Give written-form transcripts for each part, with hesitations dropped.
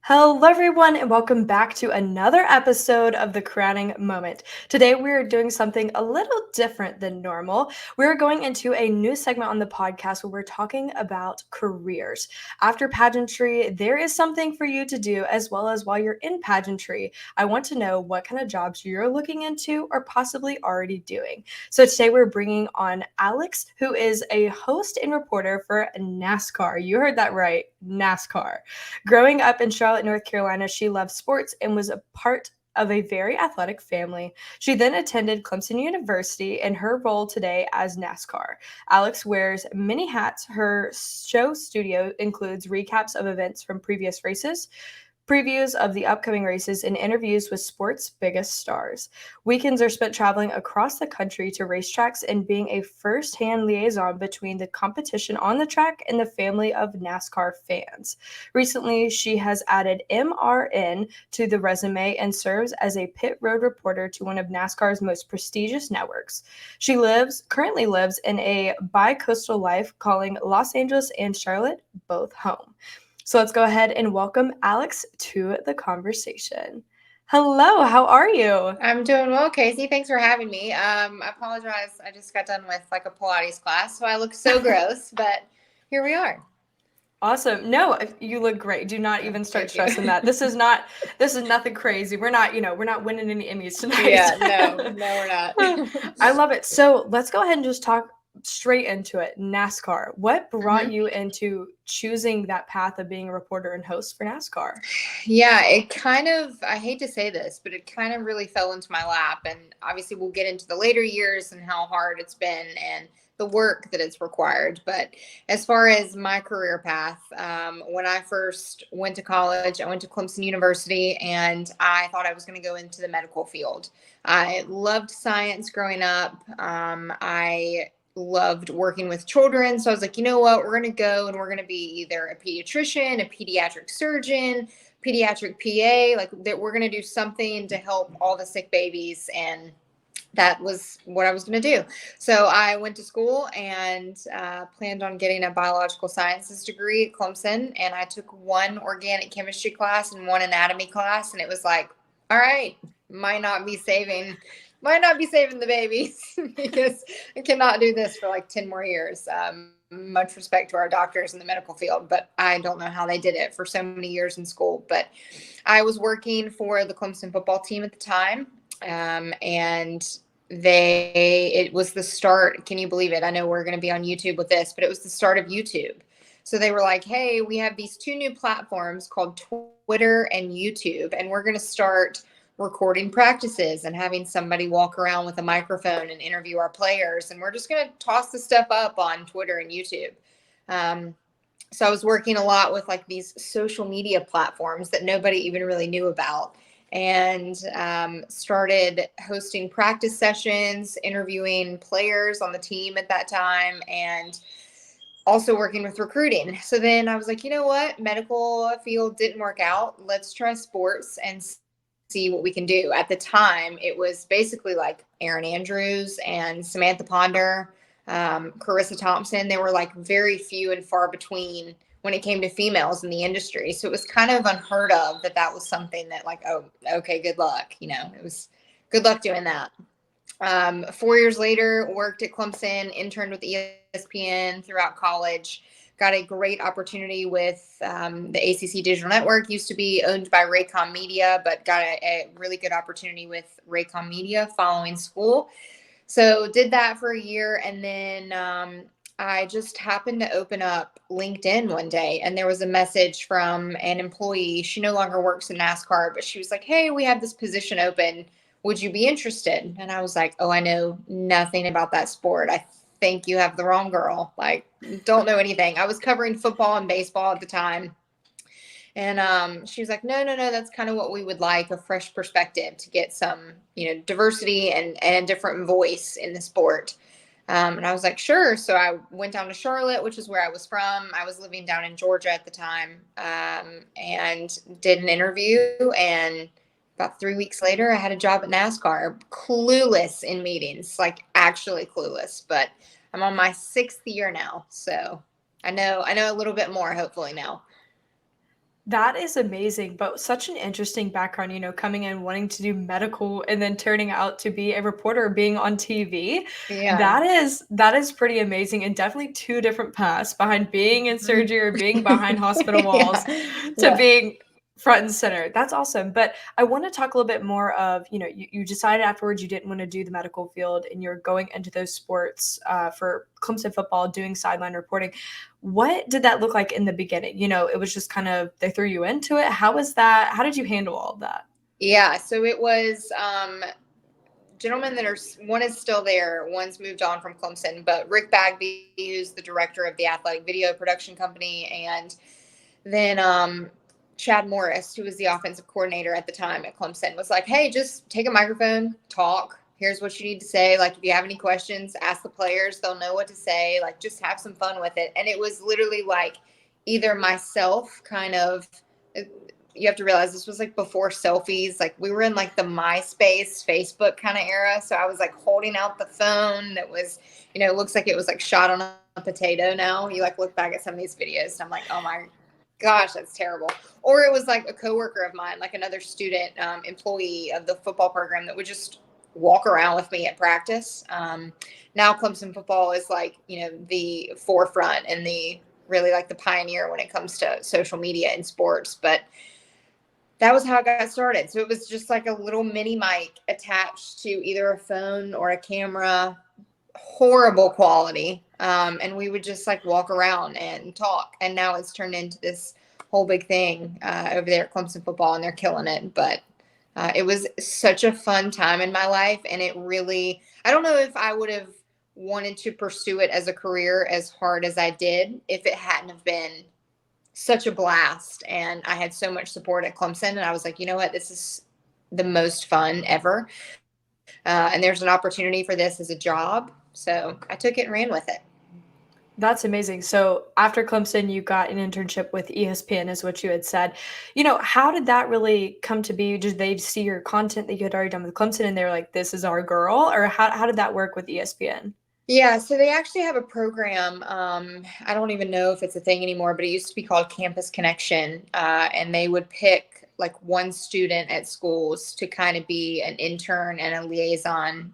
Hello, everyone, and welcome back to another episode of The Crowning Moment. Today, we're doing something a little different than normal. We're going into a new segment on the podcast where we're talking about careers. After pageantry, there is something for you to do, as well as while you're in pageantry. I want to know what kind of jobs you're looking into or possibly already doing. So, today, we're bringing on Alex, who is a host and reporter for NASCAR. You heard that right, NASCAR. Growing up in Charlotte, North Carolina, she loved sports and was a part of a very athletic family. She then attended Clemson University in her role today as NASCAR. Alex wears many hats. Her show studio includes recaps of events from previous races, previews of the upcoming races, and interviews with sports' biggest stars. Weekends are spent traveling across the country to racetracks and being a first-hand liaison between the competition on the track and the family of NASCAR fans. Recently, she has added MRN to the resume and serves as a pit road reporter to one of NASCAR's most prestigious networks. She currently lives in a bi-coastal life, calling Los Angeles and Charlotte both home. So let's go ahead and welcome Alex to the conversation. Hello, how are you? I'm doing well, Casey. Thanks for having me. I apologize. I just got done with like a Pilates class, so I look so gross, but here we are. Awesome. No, you look great. Do not even start Thank you. stressing that. This is nothing crazy. We're not winning any Emmys tonight. Yeah, no, we're not. I love it. So let's go ahead and just talk straight into it. NASCAR. What brought you into choosing that path of being a reporter and host for NASCAR? Yeah, I hate to say this, but it kind of really fell into my lap. And obviously, we'll get into the later years and how hard it's been and the work that it's required. But as far as my career path, when I first went to college, I went to Clemson University and I thought I was going to go into the medical field. I loved science growing up. I loved working with children. So I was like, you know what? We're going to go and we're going to be either a pediatrician, a pediatric surgeon, pediatric PA, like that we're going to do something to help all the sick babies. And that was what I was going to do. So I went to school and planned on getting a biological sciences degree at Clemson. And I took one organic chemistry class and one anatomy class. And it was like, all right, might not be saving the babies because I cannot do this for like 10 more years. Much respect to our doctors in the medical field, but I don't know how they did it for so many years in school. But I was working for the Clemson football team at the time. And it was the start. Can you believe it? I know we're going to be on YouTube with this, but it was the start of YouTube. So they were like, hey, we have these two new platforms called Twitter and YouTube, and we're going to start recording practices and having somebody walk around with a microphone and interview our players. And we're just going to toss the stuff up on Twitter and YouTube. So I was working a lot with like these social media platforms that nobody even really knew about, and started hosting practice sessions, interviewing players on the team at that time, and also working with recruiting. So then I was like, you know what? Medical field didn't work out. Let's try sports and see what we can do. At the time, it was basically like Erin Andrews and Samantha Ponder, Carissa Thompson. They were like very few and far between when it came to females in the industry. So it was kind of unheard of that was something that like, oh, okay, good luck. You know, it was good luck doing that. 4 years later, worked at Clemson, interned with ESPN throughout college, got a great opportunity with the ACC Digital Network. Used to be owned by Raycom Media, but got a really good opportunity with Raycom Media following school. So did that for a year, and then I just happened to open up LinkedIn one day, and there was a message from an employee. She no longer works in NASCAR, but she was like, hey, we have this position open. Would you be interested? And I was like, oh, I know nothing about that sport. I think you have the wrong girl. Like, don't know anything. I was covering football and baseball at the time. And she was like, no, that's kind of what we would like, a fresh perspective to get some, diversity and a different voice in the sport. And I was like, sure. So I went down to Charlotte, which is where I was from. I was living down in Georgia at the time, and did an interview. And about 3 weeks later, I had a job at NASCAR, clueless in meetings, like actually clueless. But I'm on my 6th year now. So I know a little bit more, hopefully now. That is amazing, but such an interesting background, coming in wanting to do medical and then turning out to be a reporter being on TV. Yeah. That is pretty amazing and definitely two different paths behind being in Mhm. surgery or being behind hospital walls Yeah. to Yeah. being front and center. That's awesome. But I want to talk a little bit more of, you decided afterwards you didn't want to do the medical field and you're going into those sports for Clemson football, doing sideline reporting. What did that look like in the beginning? It was just kind of they threw you into it. How was that? How did you handle all of that? Yeah. So it was gentlemen that are, one is still there, one's moved on from Clemson, but Rick Bagby, who's the director of the athletic video production company, and then Chad Morris, who was the offensive coordinator at the time at Clemson, was like, hey, just take a microphone, talk. Here's what you need to say. Like, if you have any questions, ask the players. They'll know what to say. Like, just have some fun with it. And it was literally like either myself kind of, you have to realize this was like before selfies. Like, we were in like the MySpace, Facebook kind of era. So I was like holding out the phone that was, it looks like it was like shot on a potato now. You like look back at some of these videos and I'm like, oh my gosh, that's terrible. Or it was like a coworker of mine, like another student, employee of the football program that would just walk around with me at practice. Now Clemson football is like, the forefront and the really like the pioneer when it comes to social media and sports. But that was how it got started. So it was just like a little mini mic attached to either a phone or a camera, horrible quality. And we would just like walk around and talk. And now it's turned into this whole big thing over there at Clemson football, and they're killing it. But it was such a fun time in my life. And it really, I don't know if I would have wanted to pursue it as a career as hard as I did if it hadn't have been such a blast. And I had so much support at Clemson. And I was like, you know what? This is the most fun ever. And there's an opportunity for this as a job. So I took it and ran with it. That's amazing. So after Clemson, you got an internship with ESPN, is what you had said. How did that really come to be? Did they see your content that you had already done with Clemson and they were like, this is our girl? Or how did that work with ESPN? Yeah, so they actually have a program. I don't even know if it's a thing anymore, but it used to be called Campus Connection. And they would pick like one student at schools to kind of be an intern and a liaison,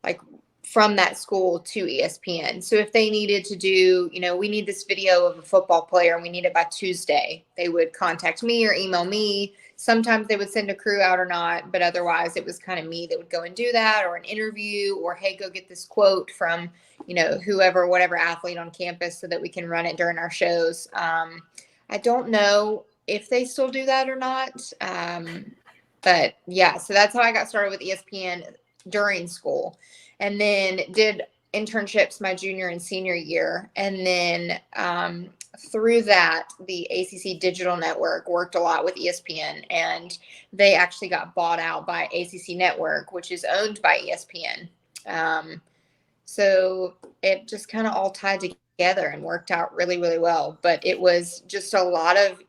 like from that school to ESPN. So if they needed to do, we need this video of a football player and we need it by Tuesday, they would contact me or email me. Sometimes they would send a crew out or not, but otherwise it was kind of me that would go and do that, or an interview, or hey, go get this quote from, whoever, whatever athlete on campus so that we can run it during our shows. I don't know if they still do that or not. But yeah, so that's how I got started with ESPN during school, and then did internships my junior and senior year. And then through that, the ACC Digital Network worked a lot with ESPN, and they actually got bought out by ACC Network, which is owned by ESPN. So it just kind of all tied together and worked out really, really well. But it was just a lot of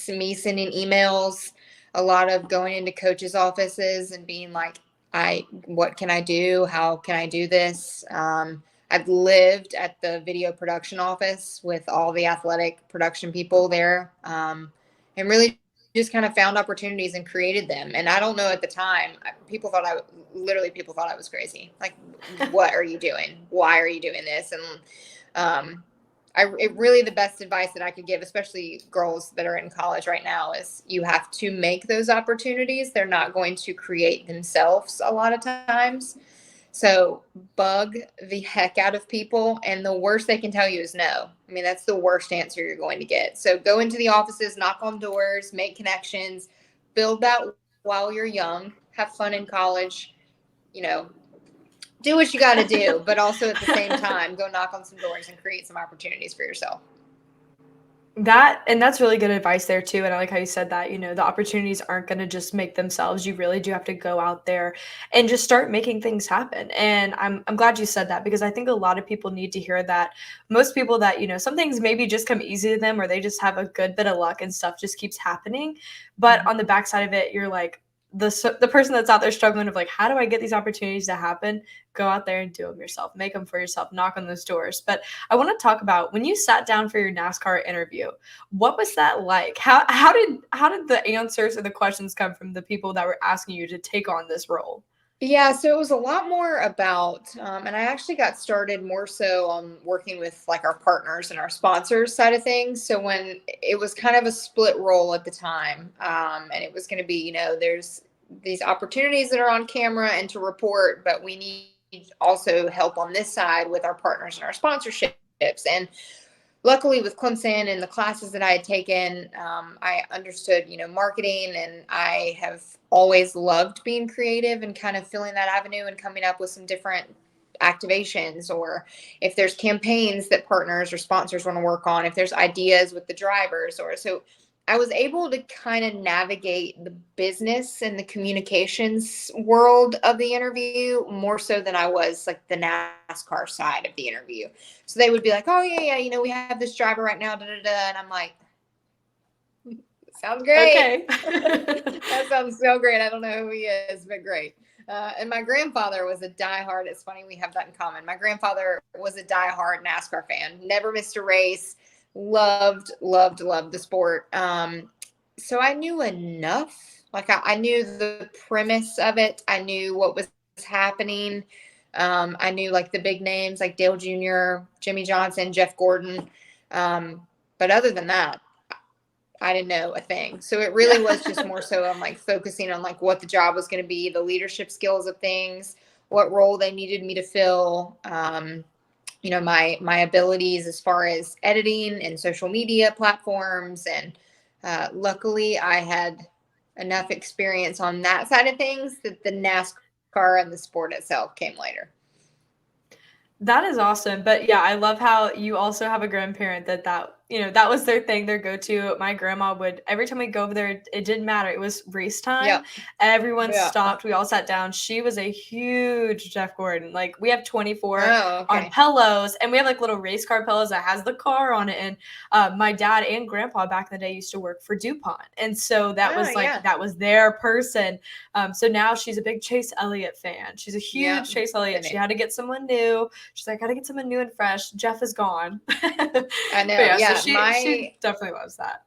me sending emails, a lot of going into coaches' offices and being like, what can I do? How can I do this? I've lived at the video production office with all the athletic production people there, and really just kind of found opportunities and created them. And I don't know, at the time, people thought I was crazy. Like, what are you doing? Why are you doing this? And it really, the best advice that I could give, especially girls that are in college right now, is you have to make those opportunities. They're not going to create themselves a lot of times. So bug the heck out of people, and the worst they can tell you is no. I mean, that's the worst answer you're going to get. So go into the offices, knock on doors, make connections, build that while you're young, have fun in college, you know, do what you got to do, but also at the same time, go knock on some doors and create some opportunities for yourself. That's really good advice there too, and I like how you said that, the opportunities aren't gonna just make themselves. You really do have to go out there and just start making things happen, and I'm glad you said that because I think a lot of people need to hear that. Most people that, some things maybe just come easy to them or they just have a good bit of luck and stuff just keeps happening, but on the backside of it, you're like, the person that's out there struggling of like, how do I get these opportunities to happen? Go out there and do them yourself. Make them for yourself. Knock on those doors. But I want to talk about when you sat down for your NASCAR interview. What was that like? How did the answers or the questions come from the people that were asking you to take on this role? Yeah, so it was a lot more about, and I actually got started more so on working with like our partners and our sponsors side of things. So when it was kind of a split role at the time, and it was going to be, there's these opportunities that are on camera and to report, but we need also help on this side with our partners and our sponsorships. And luckily with Clemson and the classes that I had taken, I understood, marketing, and I have always loved being creative and kind of filling that avenue and coming up with some different activations, or if there's campaigns that partners or sponsors want to work on, if there's ideas with the drivers, or so I was able to kind of navigate the business and the communications world of the interview more so than I was like the NASCAR side of the interview. So they would be like, oh yeah, we have this driver right now, da, da, da. And I'm like, sounds great. Okay. That sounds so great. I don't know who he is, but great. And my grandfather was a diehard. It's funny, we have that in common. My grandfather was a diehard NASCAR fan, never missed a race, loved the sport. So I knew enough. Like I knew the premise of it. I knew what was happening. I knew like the big names like Dale Jr., Jimmy Johnson, Jeff Gordon. But other than that, I didn't know a thing. So it really was just more so on like focusing on like what the job was going to be, the leadership skills of things, what role they needed me to fill, my abilities as far as editing and social media platforms. And luckily I had enough experience on that side of things that the NASCAR and the sport itself came later. That is awesome. But yeah, I love how you also have a grandparent that was their thing, their go-to. My grandma would, every time we go over there, it didn't matter. It was race time. Yep. Everyone Yeah. stopped. We all sat down. She was a huge Jeff Gordon. Like we have 24 okay. on pillows, and we have like little race car pillows that has the car on it. And my dad and grandpa back in the day used to work for DuPont. And so that was like, that was their person. So now she's a big Chase Elliott fan. She's a huge Chase Elliott. She had to get someone new. She's like, gotta get someone new and fresh. Jeff is gone. I know. Yeah. So she definitely loves that.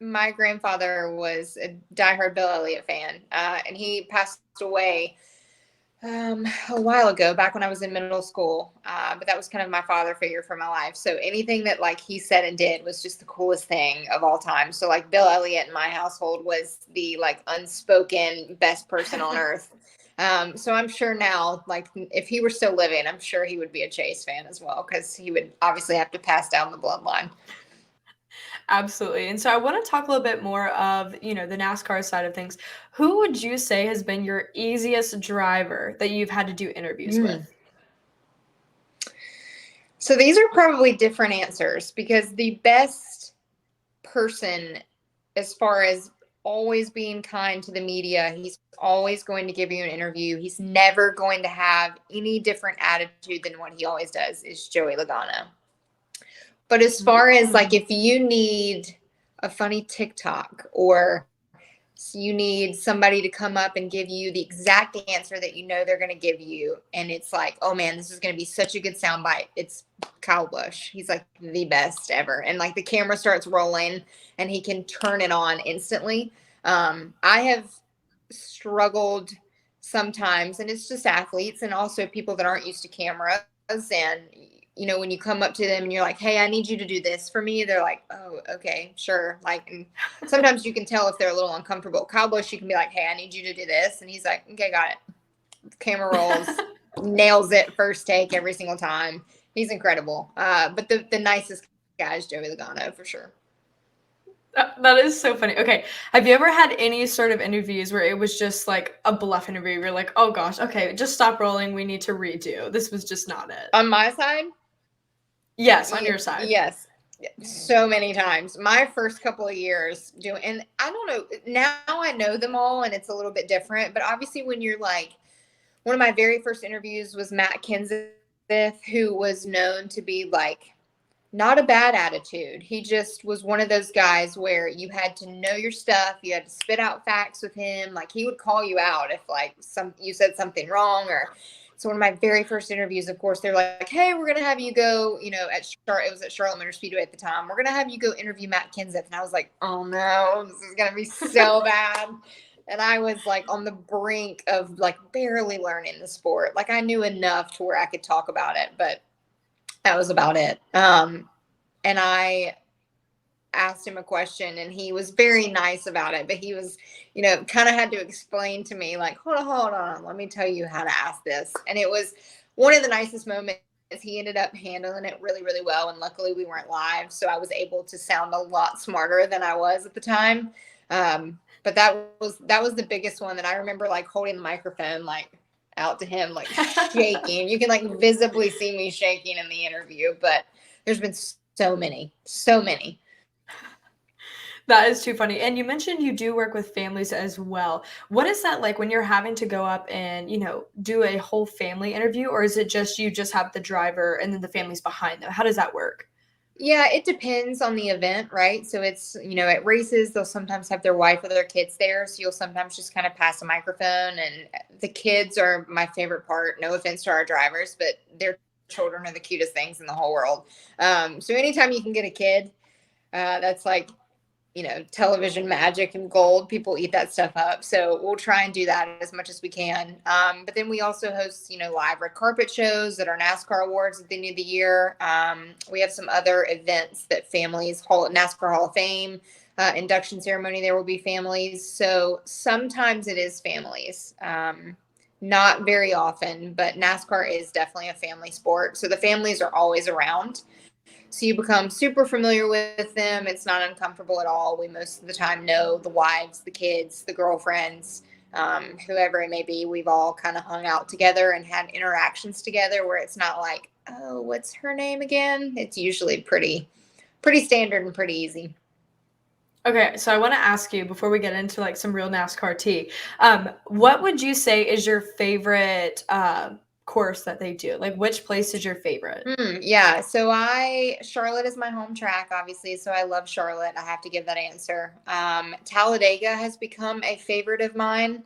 My grandfather was a diehard Bill Elliott fan, and he passed away a while ago, back when I was in middle school. But that was kind of my father figure for my life. So anything that like he said and did was just the coolest thing of all time. So like Bill Elliott in my household was the like unspoken best person on earth. So I'm sure now, like if he were still living, I'm sure he would be a Chase fan as well, because he would obviously have to pass down the bloodline. Absolutely. And so I want to talk a little bit more of, the NASCAR side of things. Who would you say has been your easiest driver that you've had to do interviews with? So these are probably different answers, because the best person, as far as always being kind to the media, he's always going to give you an interview, he's never going to have any different attitude than what he always does, is Joey Logano. But as far as like if you need a funny TikTok, or you need somebody to come up and give you the exact answer that they're going to give you, and it's like, oh man, this is going to be such a good soundbite, it's Kyle Busch. He's like the best ever. And like the camera starts rolling and he can turn it on instantly. I have struggled sometimes, and it's just athletes and also people that aren't used to cameras. And when you come up to them and you're like, hey, I need you to do this for me, they're like, oh, okay, sure. Like, and sometimes you can tell if they're a little uncomfortable. Kyle Busch, you can be like, hey, I need you to do this. And he's like, okay, got it. Camera rolls, nails it first take every single time. He's incredible. But the nicest guy is Joey Logano for sure. That is so funny. Okay. Have you ever had any sort of interviews where it was just like a bluff interview? You're like, oh gosh, okay, just stop rolling. We need to redo. This was just not it. On my side? Yes, on your side. Yes. So many times. My first couple of years and I don't know, now I know them all and it's a little bit different, but obviously when you're like, one of my very first interviews was Matt Kenseth, who was known to be like not a bad attitude. He just was one of those guys where you had to know your stuff. You had to spit out facts with him. Like, he would call you out if like you said something wrong. Or so one of my very first interviews, of course, they're like, "Hey, we're gonna have you go. It was at Charlotte Motor Speedway at the time. We're gonna have you go interview Matt Kenseth." And I was like, "Oh no, this is gonna be so bad." And I was like on the brink of like barely learning the sport. Like, I knew enough to where I could talk about it, but that was about it. And I asked him a question, and he was very nice about it, but he was, kind of had to explain to me, like, hold on, let me tell you how to ask this. And it was one of the nicest moments. He ended up handling it really, really well. And luckily we weren't live, so I was able to sound a lot smarter than I was at the time. But that was the biggest one that I remember, like holding the microphone, like out to him, like shaking. You can like visibly see me shaking in the interview, but there's been so many. That is too funny. And you mentioned you do work with families as well. What is that like when you're having to go up and, do a whole family interview, or is it just you just have the driver and then the family's behind them? How does that work? Yeah, it depends on the event, right? So it's, at races, they'll sometimes have their wife or their kids there. So you'll sometimes just kind of pass a microphone, and the kids are my favorite part. No offense to our drivers, but their children are the cutest things in the whole world. So anytime you can get a kid, that's like, television magic and gold. People eat that stuff up. So we'll try and do that as much as we can. But then we also host, live red carpet shows at our NASCAR awards at the end of the year. We have some other events that families, NASCAR Hall of Fame, induction ceremony, there will be families. So sometimes it is families. Not very often, but NASCAR is definitely a family sport. So the families are always around. So you become super familiar with them. It's not uncomfortable at all. We most of the time know the wives, the kids, the girlfriends, whoever it may be. We've all kind of hung out together and had interactions together where it's not like, oh, what's her name again? It's usually pretty standard and pretty easy. Okay, so I want to ask you before we get into like some real NASCAR tea, what would you say is your favorite course that they do? Like, which place is your favorite? Yeah, so Charlotte is my home track, obviously, so I love Charlotte. I have to give that answer. Talladega has become a favorite of mine.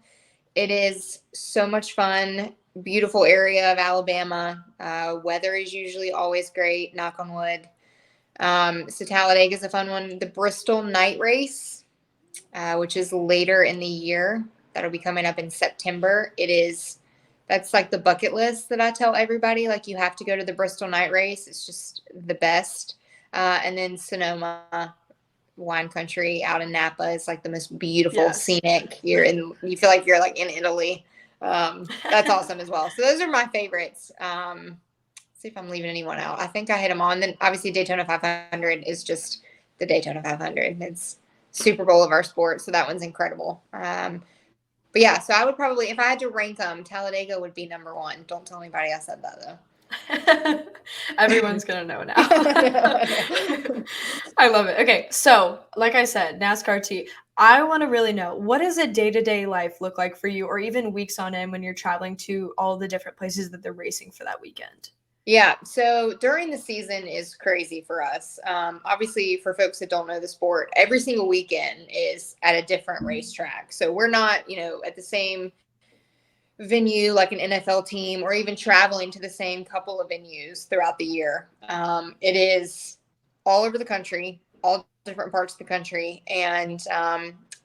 It is so much fun, beautiful area of Alabama. Weather is usually always great, knock on wood. So Talladega is a fun one. The Bristol night race, which is later in the year, that'll be coming up in September. That's like the bucket list that I tell everybody. Like, you have to go to the Bristol night race. It's just the best. And then Sonoma wine country out in Napa is like the most beautiful, scenic. You feel like you're like in Italy. That's awesome as well. So those are my favorites. See if I'm leaving anyone out. I think I hit them on. Then obviously Daytona 500 is just the Daytona 500. It's Super Bowl of our sport. So that one's incredible. But yeah, so I would probably, if I had to rank them, Talladega would be number one. Don't tell anybody I said that, though. Everyone's going to know now. I love it. Okay, so like I said, NASCAR T, I want to really know, what does a day-to-day life look like for you, or even weeks on end when you're traveling to all the different places that they're racing for that weekend? Yeah, so during the season is crazy for us. Obviously, for folks that don't know the sport, every single weekend is at a different racetrack. So we're not, at the same venue like an NFL team, or even traveling to the same couple of venues throughout the year. It is all over the country, all different parts of the country, and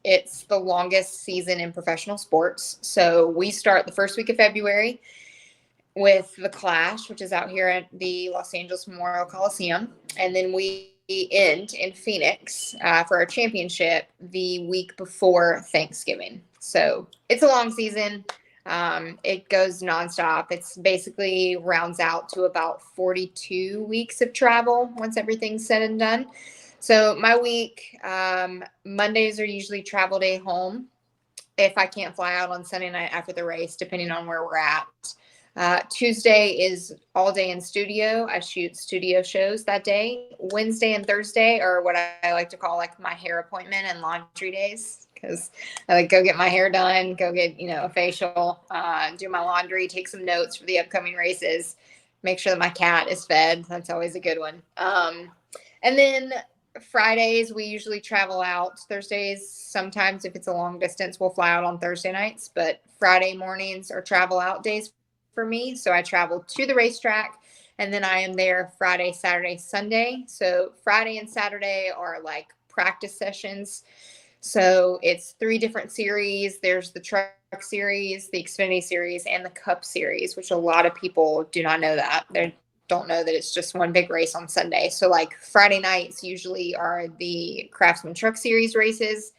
it's the longest season in professional sports. So we start the first week of February with the Clash, which is out here at the Los Angeles Memorial Coliseum. And then we end in Phoenix for our championship the week before Thanksgiving. So it's a long season. It goes nonstop. It's basically rounds out to about 42 weeks of travel once everything's said and done. So my week, Mondays are usually travel day home if I can't fly out on Sunday night after the race, depending on where we're at. Tuesday is all day in studio. I shoot studio shows that day. Wednesday and Thursday are what I like to call like my hair appointment and laundry days, because I like go get my hair done, go get, a facial, do my laundry, take some notes for the upcoming races. make sure that my cat is fed. That's always a good one. And then Fridays, we usually travel out. Thursdays, sometimes if it's a long distance, we'll fly out on Thursday nights. But Friday mornings are travel out days for me. So I travel to the racetrack and then I am there Friday, Saturday, Sunday. So Friday and Saturday are like practice sessions. So it's 3 different series. There's the truck series, the Xfinity series, and the Cup series, which a lot of people do not know that. They don't know that it's just one big race on Sunday. So like Friday nights usually are the Craftsman Truck Series races.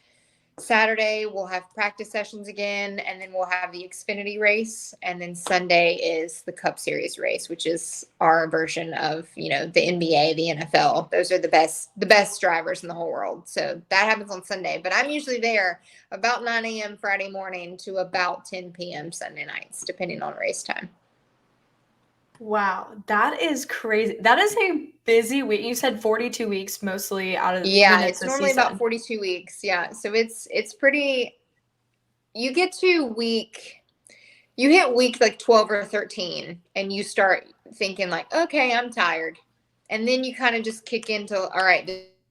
Saturday we'll have practice sessions again, and then we'll have the Xfinity race, and then Sunday is the Cup Series race, which is our version of, the NBA, the NFL. Those are the best drivers in the whole world. So that happens on Sunday, but I'm usually there about 9 a.m. Friday morning to about 10 p.m. Sunday nights, depending on race time. Wow, that is crazy. That is a busy week. You said 42 weeks mostly out of when It's a normally season. about 42 weeks. Yeah. So it's pretty, you get to you hit week like 12 or 13 and you start thinking like, okay, I'm tired. And then you kind of just kick into, all right,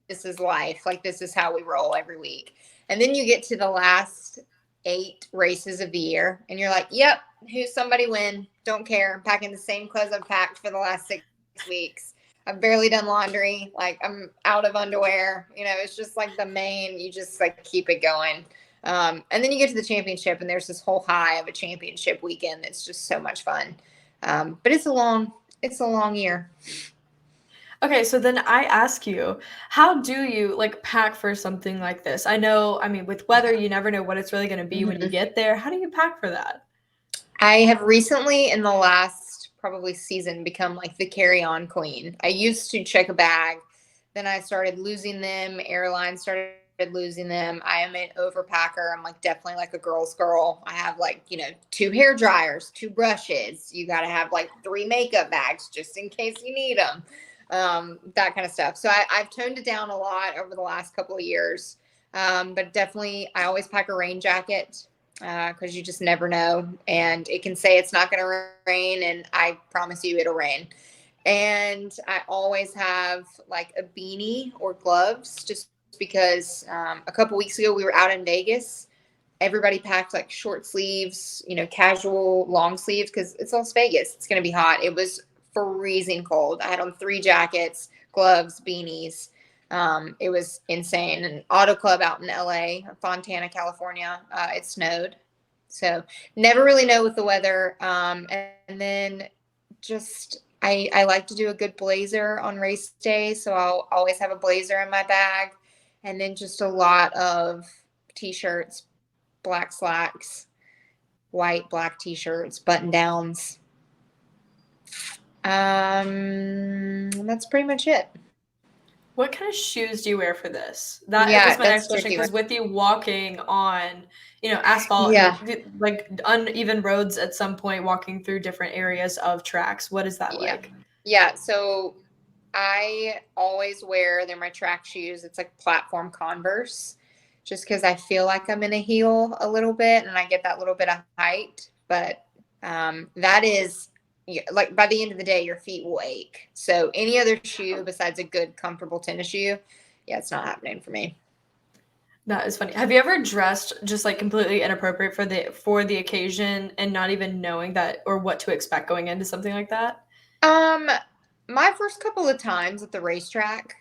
this is life. Like this is how we roll every week. And then you get to the last 8 races of the year and you're like, yep, who's somebody win? Don't care. I'm packing the same clothes I've packed for the last 6 weeks. I've barely done laundry. Like I'm out of underwear. It's just like you just like keep it going. And then you get to the championship and there's this whole high of a championship weekend. That's just so much fun. But it's a long year. Okay, so then I ask you, how do you pack for something like this? I mean, with weather, you never know what it's really going to be when you get there. How do you pack for that? I have recently, in the last probably season, become like the carry-on queen. I used to check a bag, then I started losing them. Airlines started losing them. I am an overpacker. I'm like definitely like a girl's girl. I have 2 hair dryers, 2 brushes. You got to have 3 makeup bags just in case you need them. That kind of stuff. So I've toned it down a lot over the last couple of years. But definitely I always pack a rain jacket because you just never know. And it can say it's not going to rain, and I promise you it'll rain. And I always have a beanie or gloves just because a couple weeks ago we were out in Vegas. Everybody packed short sleeves, casual long sleeves because it's Las Vegas. It's going to be hot. It was freezing cold. I had on 3 jackets, gloves, beanies. It was insane. An auto club out in LA, Fontana, California, it snowed. So never really know with the weather. And then just I like to do a good blazer on race day. So I'll always have a blazer in my bag. And then just a lot of t-shirts, black slacks, white, black t-shirts, button downs. That's pretty much it. What kind of shoes do you wear for this? That was my next question, because with you walking on, asphalt and uneven roads at some point, walking through different areas of tracks, what is that like? Yeah. So I always wear, they're my track shoes. It's like platform Converse, just because I feel like I'm in a heel a little bit and I get that little bit of height. But that is by the end of the day, your feet will ache. So any other shoe besides a good, comfortable tennis shoe, it's not happening for me. That is funny. Have you ever dressed just completely inappropriate for the occasion and not even knowing that or what to expect going into something like that? My first couple of times at the racetrack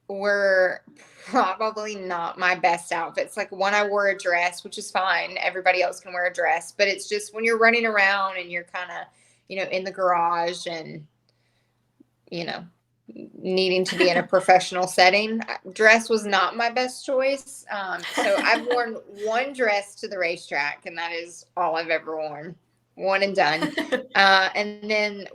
were probably not my best outfits. One, I wore a dress, which is fine. Everybody else can wear a dress, but it's just when you're running around and you're kind of, in the garage and, needing to be in a professional setting, dress was not my best choice. So I've worn one dress to the racetrack, and that is all I've ever worn. One and done. And then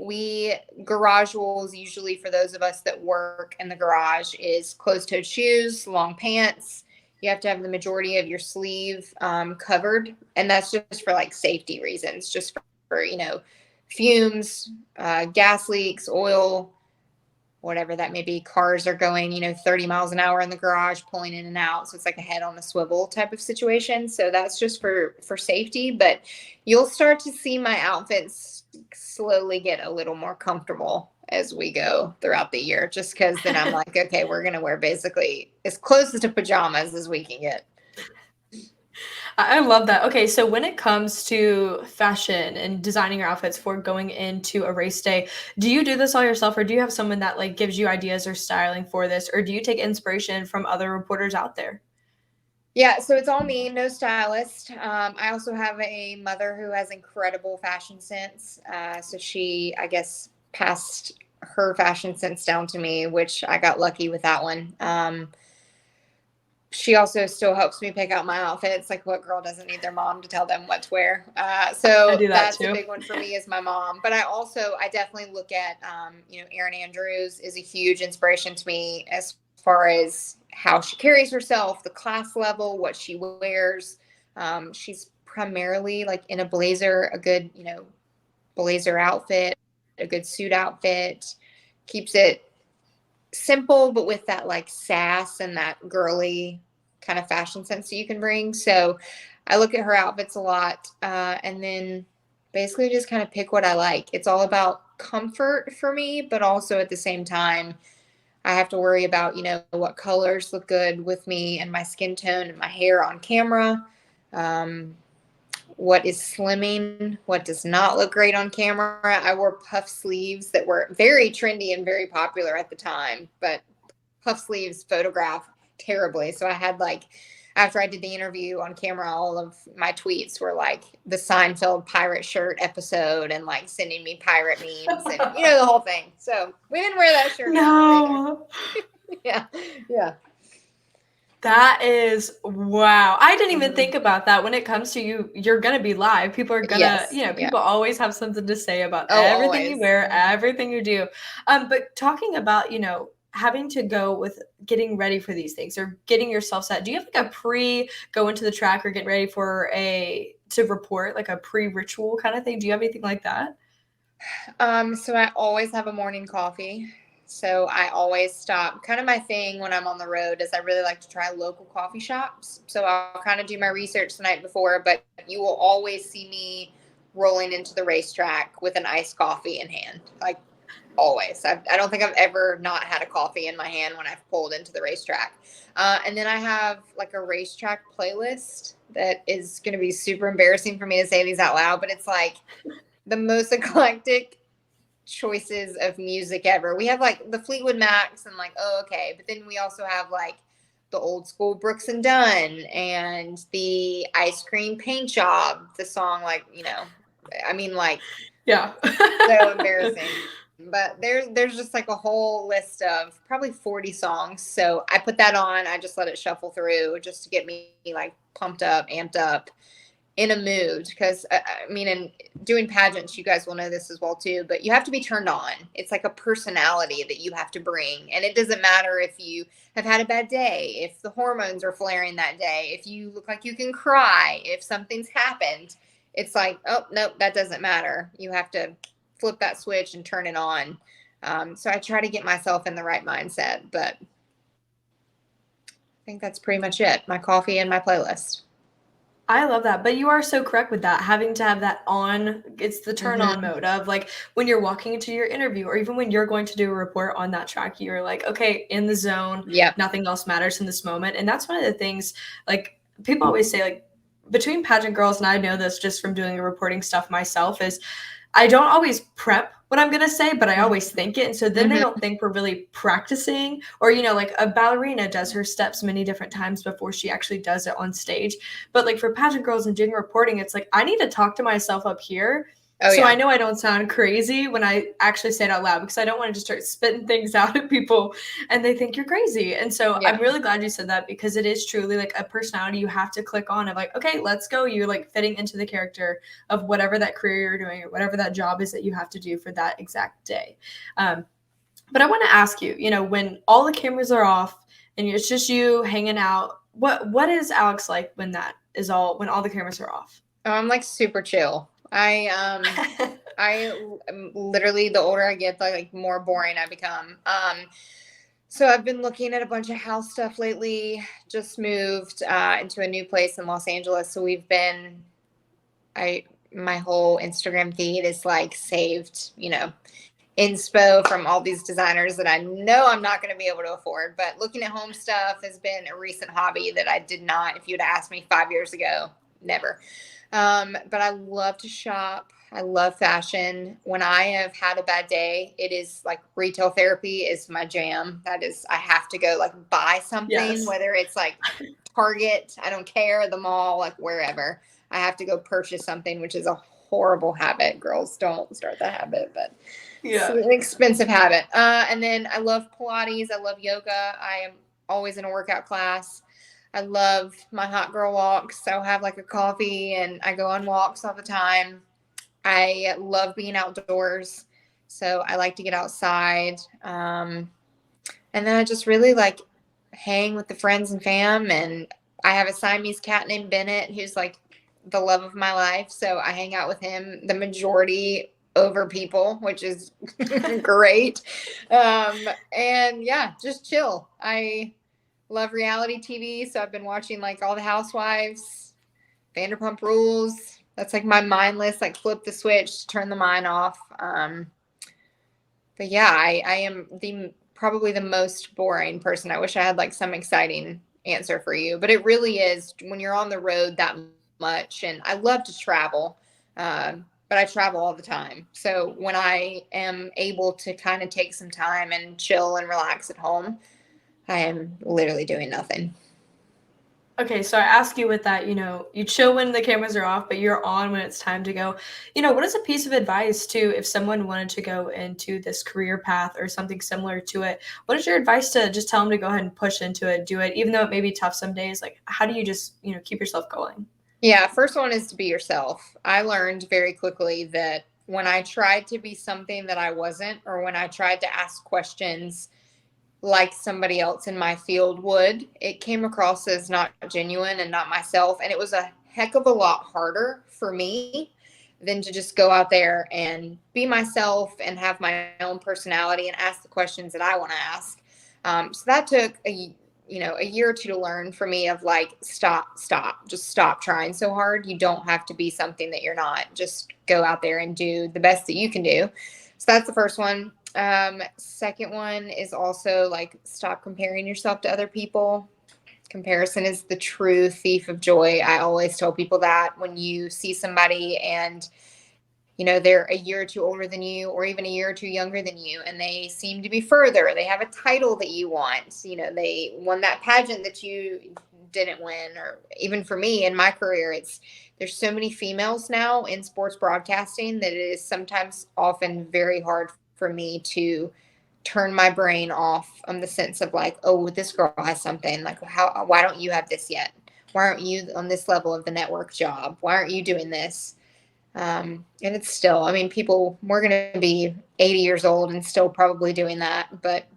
garage rules, usually for those of us that work in the garage, is closed-toed shoes, long pants. You have to have the majority of your sleeve covered. And that's just for safety reasons, just for fumes, gas leaks, oil, whatever that may be. Cars are going, 30 miles an hour in the garage, pulling in and out. So it's like a head on a swivel type of situation. So that's just for safety. But you'll start to see my outfits slowly get a little more comfortable as we go throughout the year, just because then I'm like, okay, we're going to wear basically as close to pajamas as we can get. I love that. Okay, so when it comes to fashion and designing your outfits for going into a race day, do you do this all yourself, or do you have someone that like gives you ideas or styling for this, or do you take inspiration from other reporters out there? Yeah, so it's all me, no stylist. I also have a mother who has incredible fashion sense. So she, I guess, passed her fashion sense down to me, which I got lucky with that one. She also still helps me pick out my outfits. Like, what girl doesn't need their mom to tell them what to wear? I So do that that's a too. big one for me is my mom. But I definitely look at, Erin Andrews is a huge inspiration to me as far as how she carries herself, the class level, what she wears. She's primarily like in a blazer, a good, blazer outfit, a good suit outfit, keeps it simple, but with that like sass and that girly kind of fashion sense that you can bring. So I look at her outfits a lot, and then basically just kind of pick what I like. It's all about comfort for me, but also at the same time, I have to worry about, what colors look good with me and my skin tone and my hair on camera. What is slimming, what does not look great on camera. I wore puff sleeves that were very trendy and very popular at the time, but puff sleeves photograph terribly. So I had like, after I did the interview on camera, all of my tweets were like the Seinfeld pirate shirt episode and like sending me pirate memes and the whole thing. So we didn't wear that shirt anymore. No. Yeah. Yeah. That is wow. I didn't even Mhm. think about that. When it comes to you're gonna be live. People are gonna, Yes. Yeah. people always have something to say about Oh, everything you always. wear, everything you do. But talking about, having to go with getting ready for these things or getting yourself set, do you have like a pre go into the track or get ready for to report, like a pre-ritual kind of thing? Do you have anything like that? So I always have a morning coffee. So I always stop. Kind of my thing when I'm on the road is I really like to try local coffee shops. So I'll kind of do my research the night before, but you will always see me rolling into the racetrack with an iced coffee in hand. Like always. I don't think I've ever not had a coffee in my hand when I've pulled into the racetrack. And then I have like a racetrack playlist that is going to be super embarrassing for me to say these out loud, but it's like the most eclectic choices of music ever. We have like the Fleetwood Macs and like, oh, okay. But then we also have like the old school Brooks and Dunn and the Ice Cream Paint Job, the song, like, like Yeah. so embarrassing. But there's just like a whole list of probably 40 songs. So I put that on. I just let it shuffle through just to get me like pumped up, amped up in a mood. Because and doing pageants, you guys will know this as well too, but you have to be turned on. It's like a personality that you have to bring. And it doesn't matter if you have had a bad day, if the hormones are flaring that day, if you look like you can cry, if something's happened. It's like, oh, nope, that doesn't matter. You have to flip that switch and turn it on. So I try to get myself in the right mindset, but I think that's pretty much it. My coffee and my playlist. I love that, but you are so correct with that, having to have that on, it's the turn on Mm-hmm. mode of like when you're walking into your interview or even when you're going to do a report on that track, you're like, okay, in the zone, Yep. nothing else matters in this moment. And that's one of the things, like people always say, like between pageant girls, and I know this just from doing the reporting stuff myself, is I don't always prep what I'm going to say, but I always think it. And so then they Mm-hmm. don't think we're really practicing. Or, like a ballerina does her steps many different times before she actually does it on stage. But like for pageant girls and doing reporting, it's like I need to talk to myself up here. Oh, So I yeah. know I don't sound crazy when I actually say it out loud because I don't want to just start spitting things out at people and they think you're crazy. And so Yeah. I'm really glad you said that because it is truly like a personality you have to click on of like, okay, let's go. You're like fitting into the character of whatever that career you're doing or whatever that job is that you have to do for that exact day. But I want to ask you, when all the cameras are off and it's just you hanging out, what is Alex like when all the cameras are off? Oh, I'm like super chill. Literally, the older I get, like more boring I become. So I've been looking at a bunch of house stuff lately. Just moved into a new place in Los Angeles, so I my whole Instagram feed is like saved, inspo from all these designers that I know I'm not going to be able to afford. But looking at home stuff has been a recent hobby that I did not, if you'd asked me 5 years ago, never. But I love to shop. I love fashion. When I have had a bad day, it is like retail therapy is my jam. That is, I have to go like buy something, Yes. whether it's like Target, I don't care, the mall, like wherever. I have to go purchase something, which is a horrible habit. Girls, don't start that habit, but it's Yeah. an expensive habit. And then I love Pilates. I love yoga. I am always in a workout class. I love my hot girl walks. So I'll have like a coffee and I go on walks all the time. I love being outdoors. So I like to get outside. And then I just really like hang with the friends and fam. And I have a Siamese cat named Bennett, who's like the love of my life. So I hang out with him the majority over people, which is great. And yeah, just chill. I love reality TV. So I've been watching like all the Housewives, Vanderpump Rules. That's like my mindless, like flip the switch, turn the mind off. But yeah, I am probably the most boring person. I wish I had like some exciting answer for you, but it really is when you're on the road that much. And I love to travel, but I travel all the time. So when I am able to kind of take some time and chill and relax at home, I am literally doing nothing. Okay, so I ask you with that, you chill when the cameras are off, but you're on when it's time to go. What is a piece of advice to if someone wanted to go into this career path or something similar to it? What is your advice to just tell them to go ahead and push into it, do it, even though it may be tough some days? Like, how do you just, keep yourself going? Yeah, first one is to be yourself. I learned very quickly that when I tried to be something that I wasn't, or when I tried to ask questions like somebody else in my field would, it came across as not genuine and not myself. And it was a heck of a lot harder for me than to just go out there and be myself and have my own personality and ask the questions that I want to ask. So that took a year or two to learn for me of like, just stop trying so hard. You don't have to be something that you're not. Just go out there and do the best that you can do. So that's the first one. Second one is also like stop comparing yourself to other people. Comparison is the true thief of joy. I always tell people that when you see somebody and they're a year or two older than you or even a year or two younger than you and they seem to be further, they have a title that you want, they won that pageant that you didn't win. Or even for me in my career, there's so many females now in sports broadcasting that it is sometimes often very hard for me to turn my brain off on the sense of like, oh, this girl has something, like why don't you have this yet? Why aren't you on this level of the network job? Why aren't you doing this? And it's still, I mean, we're going to be 80 years old and still probably doing that. But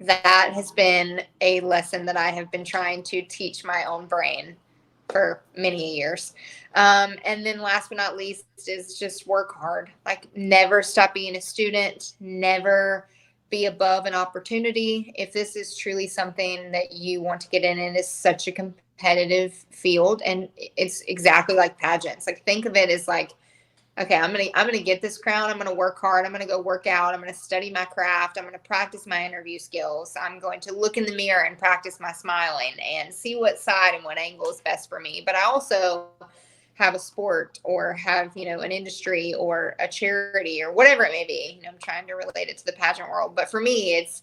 that has been a lesson that I have been trying to teach my own brain for many years. And then last but not least is just work hard. Like never stop being a student, never be above an opportunity. If this is truly something that you want to get in, it is such a competitive field. And it's exactly like pageants. Like think of it as like, okay, I'm gonna get this crown. I'm gonna work hard. I'm gonna go work out. I'm gonna study my craft. I'm gonna practice my interview skills. I'm going to look in the mirror and practice my smiling and see what side and what angle is best for me. But I also have a sport or have an industry or a charity or whatever it may be. I'm trying to relate it to the pageant world, but for me, it's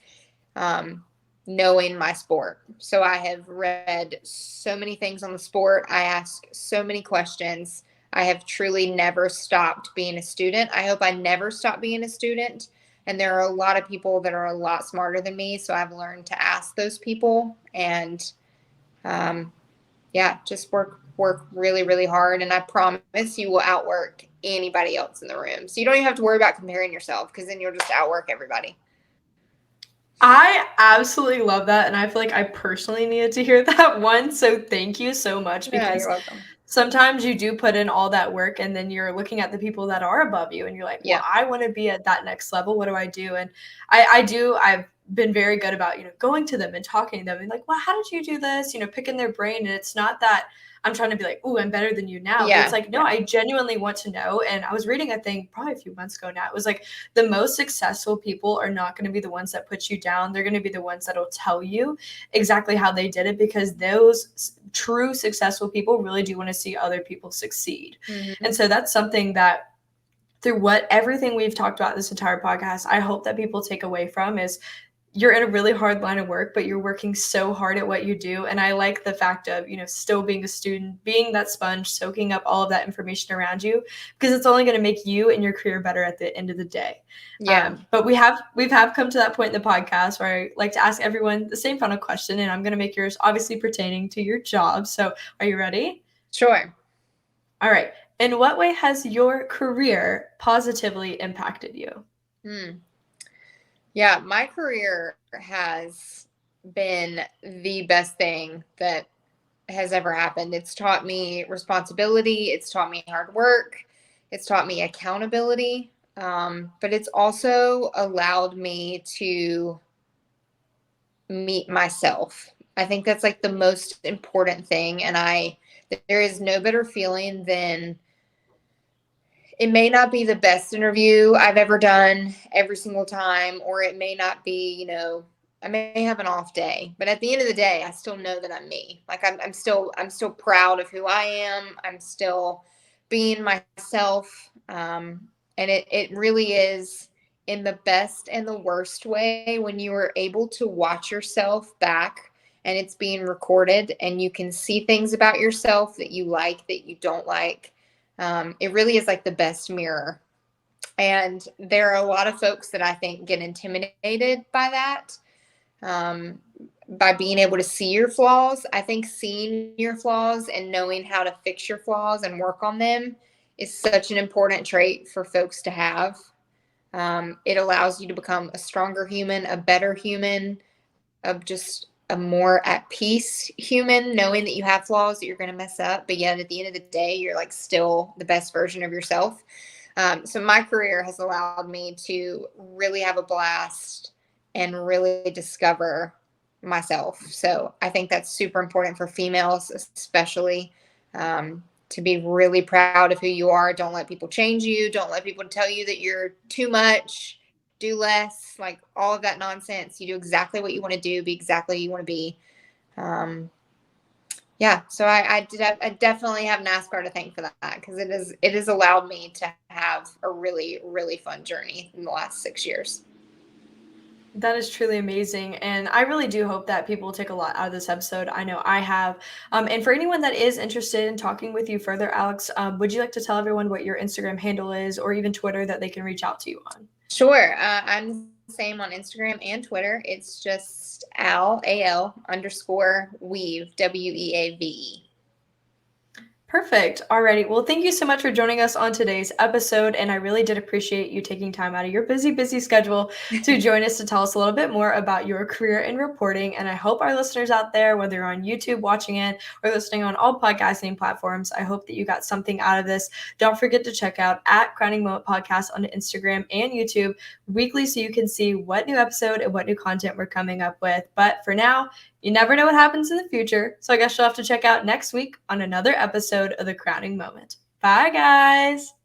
um, knowing my sport. So I have read so many things on the sport. I ask so many questions. I have truly never stopped being a student. I hope I never stop being a student. And there are a lot of people that are a lot smarter than me. So I've learned to ask those people and, yeah, just work really, really hard. And I promise you will outwork anybody else in the room. So you don't even have to worry about comparing yourself because then you'll just outwork everybody. I absolutely love that, and I feel like I personally needed to hear that one, so thank you so much Yeah, because you're welcome. sometimes you do put in all that work and then you're looking at the people that are above you and you're like, well, Yeah. I want to be at that next level. What do I do? And I've been very good about, going to them and talking to them and like, well, how did you do this? Picking their brain. And it's not that I'm trying to be like, oh, I'm better than you now. But it's Yeah. like, no, I genuinely want to know. And I was reading a thing probably a few months ago now. It was like the most successful people are not going to be the ones that put you down. They're going to be the ones that'll tell you exactly how they did it, because those true successful people really do want to see other people succeed. Mm-hmm. And so that's something that through everything we've talked about this entire podcast, I hope that people take away from is you're in a really hard line of work, but you're working so hard at what you do. And I like the fact of, still being a student, being that sponge, soaking up all of that information around you, because it's only going to make you and your career better at the end of the day. Yeah. But we've come to that point in the podcast where I like to ask everyone the same final question, and I'm going to make yours obviously pertaining to your job. So are you ready? Sure. All right. In what way has your career positively impacted you? Yeah, my career has been the best thing that has ever happened. It's taught me responsibility. It's taught me hard work. It's taught me accountability. But it's also allowed me to meet myself. I think that's like the most important thing. And there is no better feeling than, it may not be the best interview I've ever done every single time, or it may not be, I may have an off day, but at the end of the day, I still know that I'm me. Like I'm still proud of who I am. I'm still being myself. And it really is, in the best and the worst way, when you are able to watch yourself back and it's being recorded and you can see things about yourself that you like, that you don't like. It really is like the best mirror. And there are a lot of folks that I think get intimidated by that, by being able to see your flaws. I think seeing your flaws and knowing how to fix your flaws and work on them is such an important trait for folks to have. It allows you to become a stronger human, a better human, just a more at peace human, knowing that you have flaws, that you're going to mess up, but yet at the end of the day, you're like still the best version of yourself. So my career has allowed me to really have a blast and really discover myself. So I think that's super important for females, especially, to be really proud of who you are. Don't let people change you. Don't let people tell you that you're too much, do less, like all of that nonsense. You do exactly what you want to do, be exactly who you want to be. Yeah, so I definitely have NASCAR to thank for that, because it has allowed me to have a really, really fun journey in the last 6 years. That is truly amazing. And I really do hope that people take a lot out of this episode. I know I have. And for anyone that is interested in talking with you further, Alex, would you like to tell everyone what your Instagram handle is, or even Twitter, that they can reach out to you on? Sure. I'm the same on Instagram and Twitter. It's just AL_Weave, WEAVE. Perfect. Alrighty. Well, thank you so much for joining us on today's episode. And I really did appreciate you taking time out of your busy schedule to join us to tell us a little bit more about your career in reporting. And I hope our listeners out there, whether you're on YouTube watching it or listening on all podcasting platforms, I hope that you got something out of this. Don't forget to check out @Crowning Moment Podcast on Instagram and YouTube weekly so you can see what new episode and what new content we're coming up with. But for now, you never know what happens in the future, so I guess you'll have to check out next week on another episode of The Crowning Moment. Bye, guys!